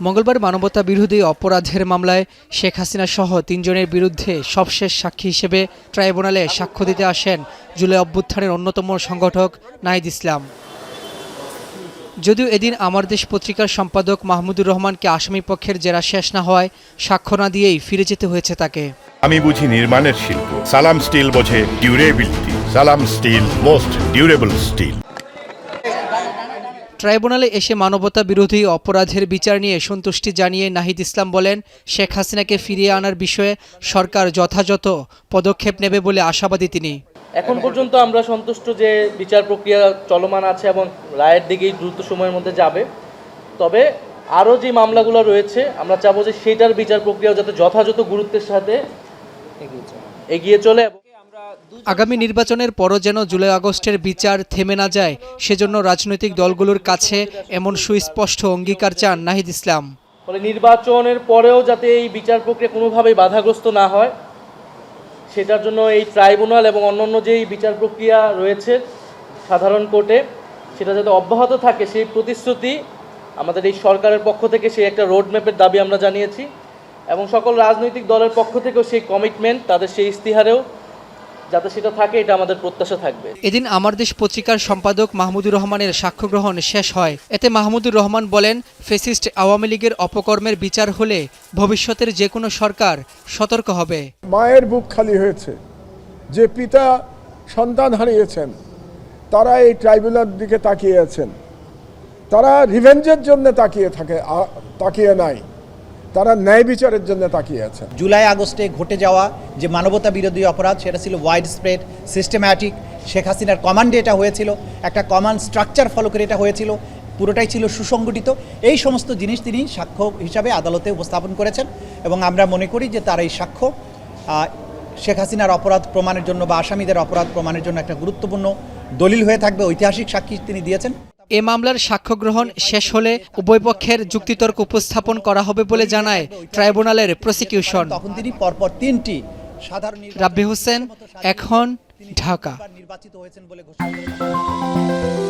মঙ্গলবার মানবতা বিরোধী অপরাধের মামলায় শেখ হাসিনা সহ ৩ জনের বিরুদ্ধে সবশেষ সাক্ষী হিসেবে ট্রাইব্যুনালে সাক্ষ্য দিতে আসেন জুলাই অভ্যুত্থানের অন্যতম সংগঠক নাহিদ ইসলাম। যদিও এদিন আমার দেশ পত্রিকার সম্পাদক মাহমুদুর রহমানকে আসামি পক্ষের জেরা শেষ না হওয়ায় সাক্ষ্য না দিয়েই ফিরে যেতে হয়েছে তাকে। আমি বুঝি নির্মাণের শিল্প, সালাম স্টিল বোঝে ডিউরেবিলিটি। সালাম স্টিল, মোস্ট ডিউরেবল স্টিল। ট্রাইব্যুনালে এসে মানবতা বিরোধী অপরাধের বিচার নিয়ে সন্তুষ্টি জানিয়ে নাহিদ ইসলাম বলেন, শেখ হাসিনাকে ফিরিয়ে আনার বিষয়ে সরকার যথাযথ পদক্ষেপ নেবে বলে আশাবাদী তিনি। এখন পর্যন্ত আমরা সন্তুষ্ট যে বিচার প্রক্রিয়া চলমান আছে এবং রায়ের দিকেই দ্রুত সময়ের মধ্যে যাবে। তবে আরও যে মামলাগুলো রয়েছে আমরা চাবো যে সেটার বিচার প্রক্রিয়া যাতে যথাযথ গুরুত্বের সাথে এগিয়ে চলে। আগামী নির্বাচনের পরও যেন জুলাই আগস্টের বিচার থেমে না যায়, সেজন্য রাজনৈতিক দলগুলোর কাছে এমন সুস্পষ্ট অঙ্গীকার চান নাহিদ ইসলাম। ফলে নির্বাচনের পরেও যাতে এই বিচার প্রক্রিয়া কোনোভাবেই বাধাগ্রস্ত না হয়, সেটার জন্য এই ট্রাইব্যুনাল এবং অন্যান্য যেই বিচার প্রক্রিয়া রয়েছে সাধারণ কোর্টে, সেটা যাতে অব্যাহত থাকে সেই প্রতিশ্রুতি আমাদের এই সরকারের পক্ষ থেকে, সেই একটা রোডম্যাপের দাবি আমরা জানিয়েছি এবং সকল রাজনৈতিক দলের পক্ষ থেকেও সেই কমিটমেন্ট, তাদের সেই ইস্তিহারেও যাতে সেটা থাকে, এটা আমাদের প্রত্যাশা থাকবে। এদিন আমার দেশ পত্রিকার সম্পাদক মাহমুদুর রহমানের সাক্ষ্য গ্রহণ শেষ হয়। এতে মাহমুদুর রহমান বলেন, ফ্যাসিস্ট আওয়ামী লীগের অপকর্মের বিচার হলে ভবিষ্যতের যে কোনো সরকার সতর্ক হবে। মায়ের বুক খালি হয়েছে, যে পিতা সন্তান হারিয়েছেন তারা এই ট্রাইব্যুনালের দিকে তাকিয়ে আছেন। তারা রিভেঞ্জের জন্য তাকিয়ে নাই, তারা ন্যায় বিচারের জন্য তাকিয়ে আছে। জুলাই আগস্টে ঘটে যাওয়া যে মানবতা বিরোধী অপরাধ, সেটা ছিল ওয়াইড স্প্রেড, সিস্টেম্যাটিক। শেখ হাসিনার কমান্ডে এটা হয়েছিল, একটা কমান্ড স্ট্রাকচার ফলো করে এটা হয়েছিল, পুরোটাই ছিল সুসংগঠিত। এই সমস্ত জিনিস তিনি সাক্ষ্য হিসাবে আদালতে উপস্থাপন করেছেন এবং আমরা মনে করি যে তার এই সাক্ষ্য শেখ হাসিনার অপরাধ প্রমাণের জন্য বা আসামিদের অপরাধ প্রমাণের জন্য একটা গুরুত্বপূর্ণ দলিল হয়ে থাকবে, ঐতিহাসিক সাক্ষী তিনি দিয়েছেন। এ মামলার সাক্ষ্য গ্রহণ শেষ হলে উভয় পক্ষের যুক্তিতর্ক উপস্থাপন করা হবে বলে জানায় ট্রাইব্যুনালের প্রসিকিউশন। তখন তিনি পরপর 3টি সাধারণ রাব্বি হোসেন, এখন, ঢাকা। নির্বাচিত হয়েছেন বলে ঘোষণা করেছেন।